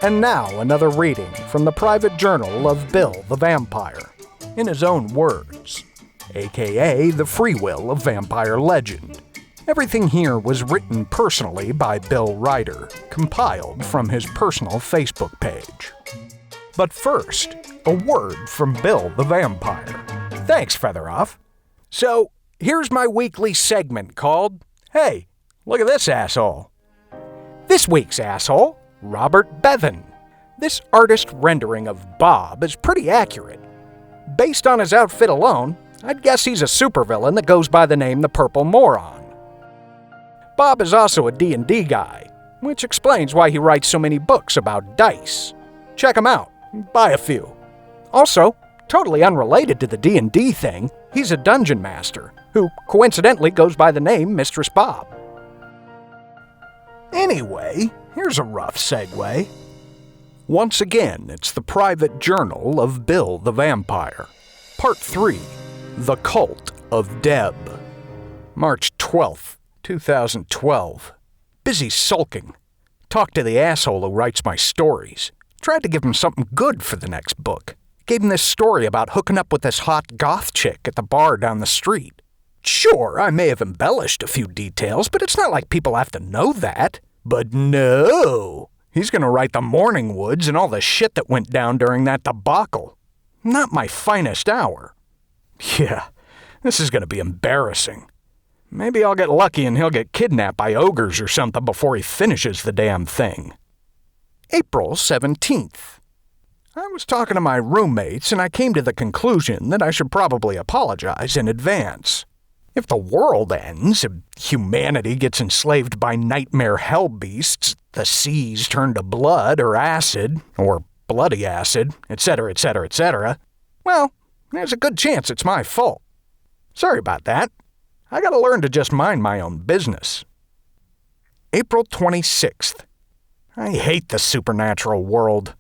And now another reading from the private journal of Bill the Vampire, in his own words, aka the free will of vampire legend. Everything here was written personally by Bill Ryder, compiled from his personal Facebook page. But first, a word from Bill the Vampire. Thanks, Featheroff. So, here's my weekly segment called, Hey, look at this asshole. This week's asshole, Robert Bevan. This artist rendering of Bob is pretty accurate. Based on his outfit alone, I'd guess he's a supervillain that goes by the name the Purple Moron. Bob is also a D&D guy, which explains why he writes so many books about dice. Check him out, buy a few. Also, totally unrelated to the D&D thing, he's a dungeon master, who coincidentally goes by the name Mistress Bob. Anyway, here's a rough segue. Once again, it's the private journal of Bill the Vampire. Part 3, The Cult of Deb. March 12th, 2012. Busy sulking. Talked to the asshole who writes my stories. Tried to give him something good for the next book. Gave him this story about hooking up with this hot goth chick at the bar down the street. Sure, I may have embellished a few details, but it's not like people have to know that. But no! He's gonna write the Morning Woods and all the shit that went down during that debacle. Not my finest hour. Yeah, this is gonna be embarrassing. Maybe I'll get lucky and he'll get kidnapped by ogres or something before he finishes the damn thing. April 17th. I was talking to my roommates and I came to the conclusion that I should probably apologize in advance. If the world ends, if humanity gets enslaved by nightmare hell beasts, the seas turn to blood or acid, or bloody acid, etc., etc., etc., well, there's a good chance it's my fault. Sorry about that. I gotta learn to just mind my own business. April 26th. I hate the supernatural world.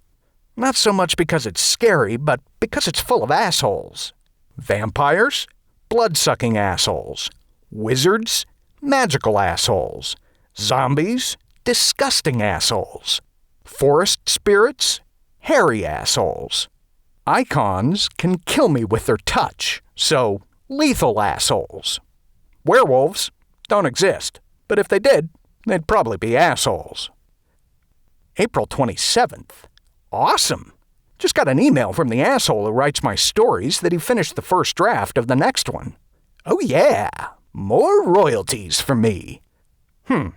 Not so much because it's scary, but because it's full of assholes. Vampires? Blood-sucking assholes. Wizards? Magical assholes. Zombies? Disgusting assholes. Forest spirits? Hairy assholes. Icons can kill me with their touch, so lethal assholes. Werewolves don't exist, but if they did, they'd probably be assholes. April 27th. Awesome! Just got an email from the asshole who writes my stories that he finished the first draft of the next one. Oh yeah, more royalties for me. I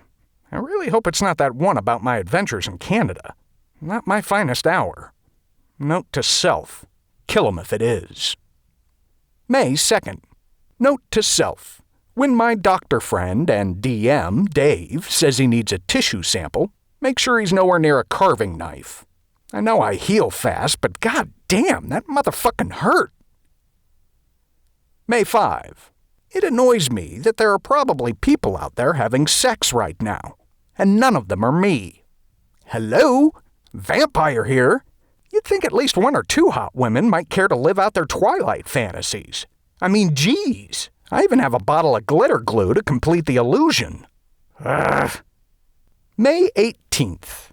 really hope it's not that one about my adventures in Canada. Not my finest hour. Note to self, kill him if it is. May 2nd. Note to self. When my doctor friend and DM, Dave, says he needs a tissue sample, make sure he's nowhere near a carving knife. I know I heal fast, but god damn, that motherfucking hurt. May 5. It annoys me that there are probably people out there having sex right now, and none of them are me. Hello? Vampire here. You'd think at least one or two hot women might care to live out their Twilight fantasies. I mean, geez, I even have a bottle of glitter glue to complete the illusion. Ugh. May 18th.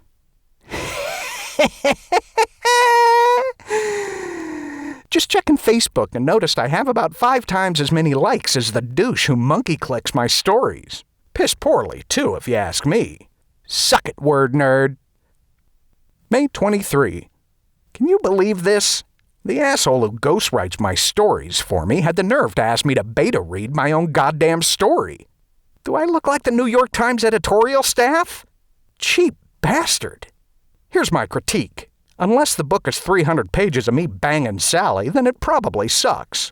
Just checking Facebook and noticed I have about 5 times as many likes as the douche who monkey clicks my stories. Piss poorly, too, if you ask me. Suck it, word nerd. May 23. Can you believe this? The asshole who ghostwrites my stories for me had the nerve to ask me to beta read my own goddamn story. Do I look like the New York Times editorial staff? Cheap bastard. Here's my critique. Unless the book is 300 pages of me banging Sally, then it probably sucks.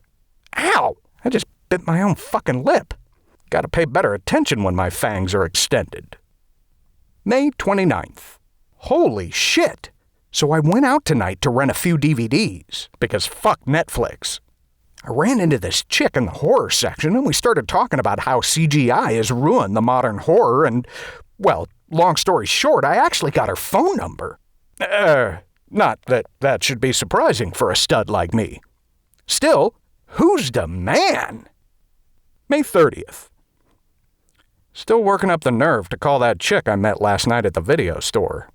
Ow! I just bit my own fucking lip. Gotta pay better attention when my fangs are extended. May 29th. Holy shit! So I went out tonight to rent a few DVDs, because fuck Netflix. I ran into this chick in the horror section and we started talking about how CGI has ruined the modern horror and, well, long story short, I actually got her phone number. Not that that should be surprising for a stud like me. Still, who's the man? May 30th. Still working up the nerve to call that chick I met last night at the video store.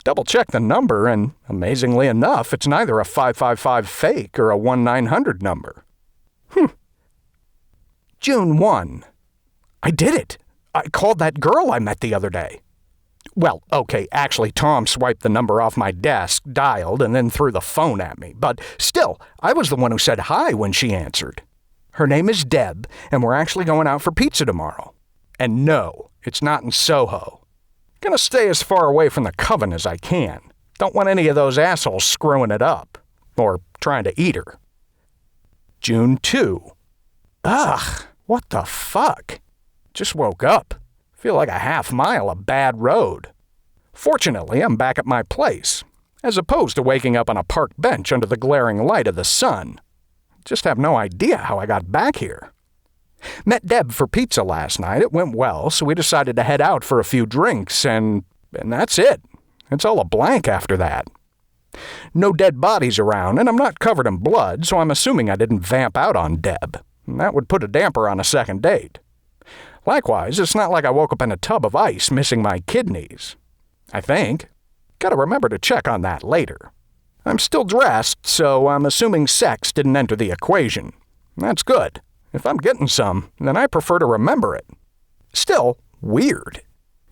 Double-checked the number, and amazingly enough, it's neither a 555 fake or a 1-900 number. June 1. I did it. I called that girl I met the other day. Well, okay, actually, Tom swiped the number off my desk, dialed, and then threw the phone at me. But still, I was the one who said hi when she answered. Her name is Deb, and we're actually going out for pizza tomorrow. And no, it's not in Soho. Gonna stay as far away from the coven as I can. Don't want any of those assholes screwing it up. Or trying to eat her. June 2. Ugh, what the fuck? Just woke up. Feel like a half-mile of bad road. Fortunately, I'm back at my place, as opposed to waking up on a park bench under the glaring light of the sun. Just have no idea how I got back here. Met Deb for pizza last night. It went well, so we decided to head out for a few drinks, and that's it. It's all a blank after that. No dead bodies around, and I'm not covered in blood, so I'm assuming I didn't vamp out on Deb. That would put a damper on a second date. Likewise, it's not like I woke up in a tub of ice missing my kidneys. I think. Gotta remember to check on that later. I'm still dressed, so I'm assuming sex didn't enter the equation. That's good. If I'm getting some, then I prefer to remember it. Still, weird.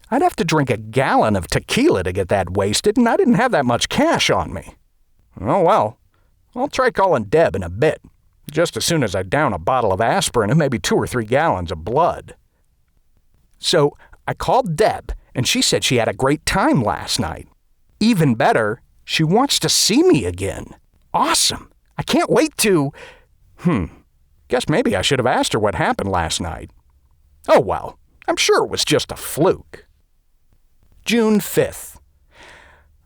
I'd have to drink a gallon of tequila to get that wasted, and I didn't have that much cash on me. Oh well. I'll try calling Deb in a bit, just as soon as I down a bottle of aspirin and maybe 2 or 3 gallons of blood. So, I called Deb, and she said she had a great time last night. Even better, she wants to see me again. Awesome. I can't wait to... Guess maybe I should have asked her what happened last night. Oh well, I'm sure it was just a fluke. June 5th.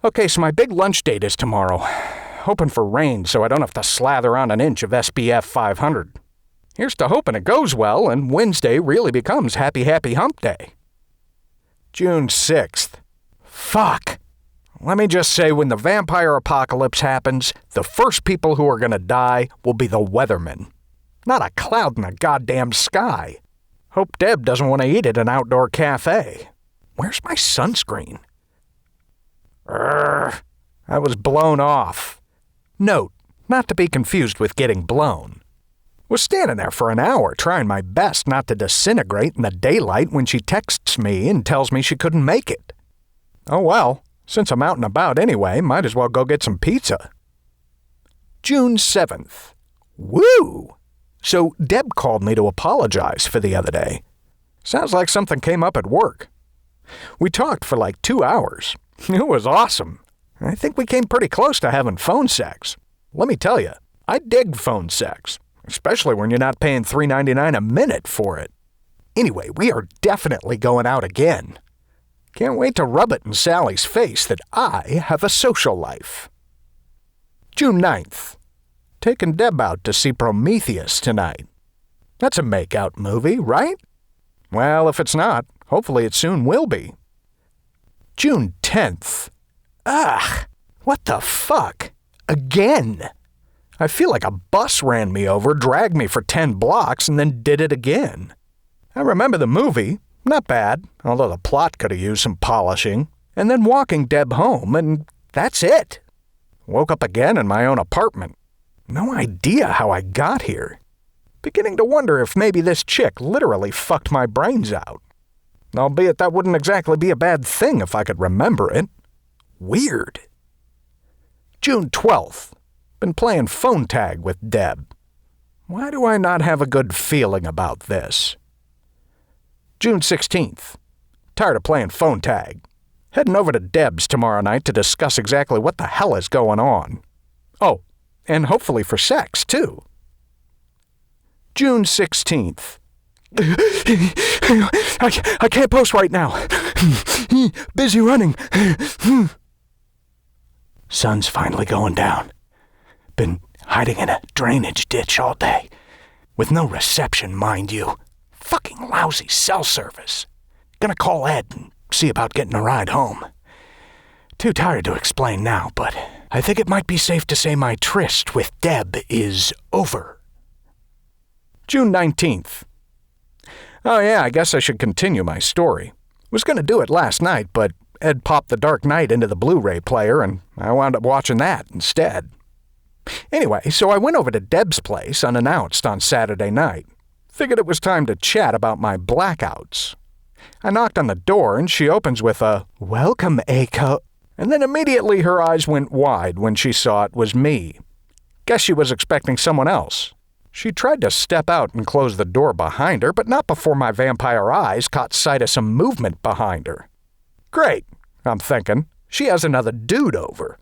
Okay, so my big lunch date is tomorrow. Hoping for rain so I don't have to slather on an inch of SPF 500. Here's to hoping it goes well and Wednesday really becomes Happy Hump Day. June 6th. Fuck. Let me just say, when the vampire apocalypse happens, the first people who are gonna die will be the weathermen. Not a cloud in the goddamn sky. Hope Deb doesn't want to eat at an outdoor cafe. Where's my sunscreen? I was blown off. Note, not to be confused with getting blown. Was standing there for an hour trying my best not to disintegrate in the daylight when she texts me and tells me she couldn't make it. Oh well, since I'm out and about anyway, might as well go get some pizza. June 7th. Woo! So Deb called me to apologize for the other day. Sounds like something came up at work. We talked for like 2 hours. It was awesome. I think we came pretty close to having phone sex. Let me tell you, I dig phone sex, especially when you're not paying $3.99 a minute for it. Anyway, we are definitely going out again. Can't wait to rub it in Sally's face that I have a social life. June 9th. Taking Deb out to see Prometheus tonight. That's a make-out movie, right? Well, if it's not, hopefully it soon will be. June 10th. Ugh, what the fuck? Again? I feel like a bus ran me over, dragged me for 10 blocks, and then did it again. I remember the movie, not bad, although the plot could have used some polishing, and then walking Deb home, and that's it. Woke up again in my own apartment. No idea how I got here. Beginning to wonder if maybe this chick literally fucked my brains out. Albeit that wouldn't exactly be a bad thing if I could remember it. Weird. June 12th. Been playing phone tag with Deb. Why do I not have a good feeling about this? June 16th. Tired of playing phone tag. Heading over to Deb's tomorrow night to discuss exactly what the hell is going on. Oh, and hopefully for sex, too. June 16th. I can't post right now. Busy running. Sun's finally going down. Been hiding in a drainage ditch all day. With no reception, mind you. Fucking lousy cell service. Gonna call Ed and see about getting a ride home. Too tired to explain now, but I think it might be safe to say my tryst with Deb is over. June 19th. Oh yeah, I guess I should continue my story. Was gonna do it last night, but Ed popped The Dark Knight into the Blu-ray player, and I wound up watching that instead. Anyway, so I went over to Deb's place unannounced on Saturday night. Figured it was time to chat about my blackouts. I knocked on the door, and she opens with a, "Welcome, Aiko," and then immediately her eyes went wide when she saw it was me. Guess she was expecting someone else. She tried to step out and close the door behind her, but not before my vampire eyes caught sight of some movement behind her. Great, I'm thinking. She has another dude over.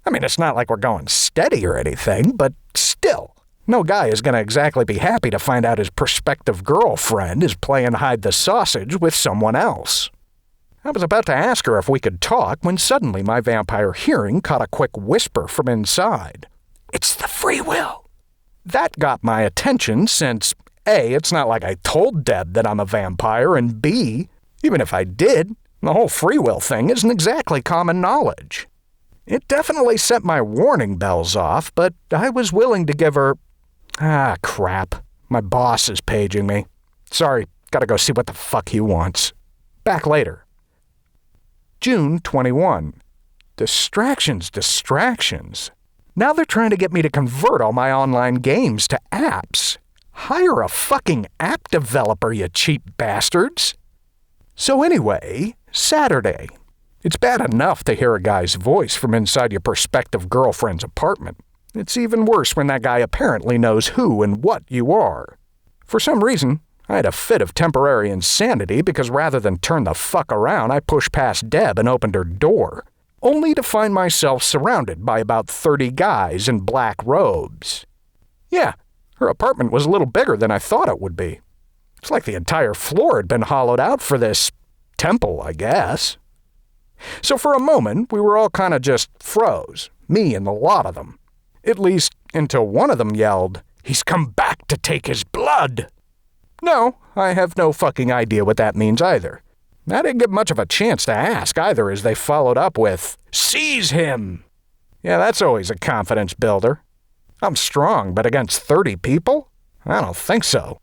I mean, it's not like we're going steady or anything, but still. No guy is going to exactly be happy to find out his prospective girlfriend is playing hide the sausage with someone else. I was about to ask her if we could talk when suddenly my vampire hearing caught a quick whisper from inside. "It's the free will." That got my attention since, A, it's not like I told Deb that I'm a vampire, and B, even if I did, the whole free will thing isn't exactly common knowledge. It definitely set my warning bells off, but I was willing to give her... crap. My boss is paging me. Sorry, gotta go see what the fuck he wants. Back later. June 21. Distractions. Now they're trying to get me to convert all my online games to apps. Hire a fucking app developer, you cheap bastards. So anyway, Saturday. It's bad enough to hear a guy's voice from inside your prospective girlfriend's apartment. It's even worse when that guy apparently knows who and what you are. For some reason, I had a fit of temporary insanity because rather than turn the fuck around, I pushed past Deb and opened her door, only to find myself surrounded by about 30 guys in black robes. Yeah, her apartment was a little bigger than I thought it would be. It's like the entire floor had been hollowed out for this temple, I guess. So for a moment, we were all kind of just froze, me and the lot of them. At least until one of them yelled, "He's come back to take his blood!" No, I have no fucking idea what that means either. I didn't get much of a chance to ask either as they followed up with, "Seize him!" Yeah, that's always a confidence builder. I'm strong, but against 30 people? I don't think so.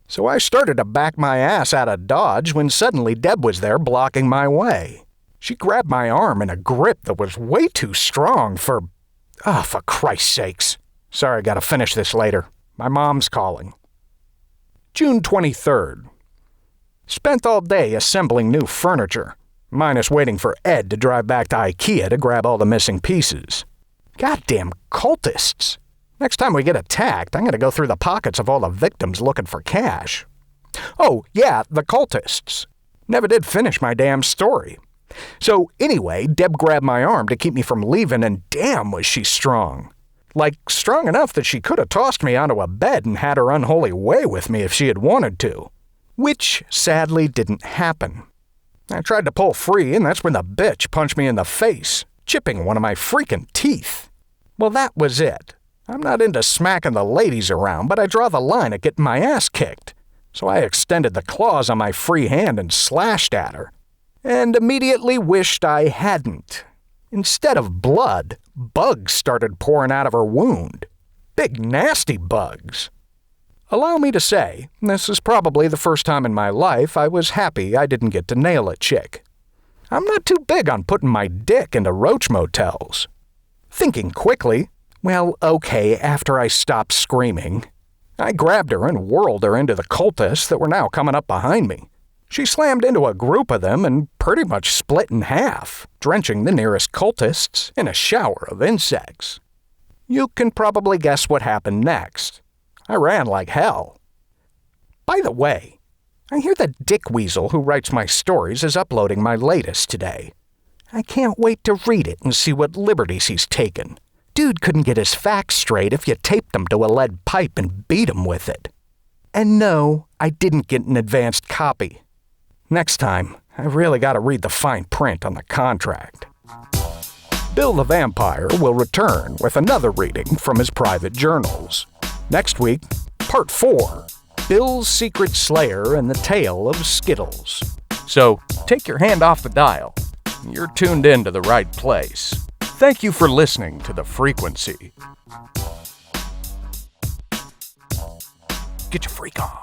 So I started to back my ass out of Dodge when suddenly Deb was there blocking my way. She grabbed my arm in a grip that was way too strong for Christ's sakes. Sorry, gotta finish this later. My mom's calling. June 23rd. Spent all day assembling new furniture, minus waiting for Ed to drive back to IKEA to grab all the missing pieces. Goddamn cultists. Next time we get attacked, I'm gonna go through the pockets of all the victims looking for cash. Oh, yeah, the cultists. Never did finish my damn story. So anyway, Deb grabbed my arm to keep me from leaving, and damn was she strong. Like, strong enough that she could have tossed me onto a bed and had her unholy way with me if she had wanted to. Which, sadly, didn't happen. I tried to pull free, and that's when the bitch punched me in the face, chipping one of my freaking teeth. Well, that was it. I'm not into smacking the ladies around, but I draw the line at getting my ass kicked. So I extended the claws on my free hand and slashed at her. And immediately wished I hadn't. Instead of blood, bugs started pouring out of her wound. Big nasty bugs. Allow me to say, this is probably the first time in my life I was happy I didn't get to nail a chick. I'm not too big on putting my dick into roach motels. Thinking quickly, well, okay, after I stopped screaming, I grabbed her and whirled her into the cultists that were now coming up behind me. She slammed into a group of them and pretty much split in half, drenching the nearest cultists in a shower of insects. You can probably guess what happened next. I ran like hell. By the way, I hear the dick weasel who writes my stories is uploading my latest today. I can't wait to read it and see what liberties he's taken. Dude couldn't get his facts straight if you taped him to a lead pipe and beat him with it. And no, I didn't get an advanced copy. Next time, I really gotta read the fine print on the contract. Bill the Vampire will return with another reading from his private journals. Next week, Part 4, Bill's Secret Slayer and the Tale of Skittles. So, take your hand off the dial. You're tuned in to the right place. Thank you for listening to The Frequency. Get your freak on.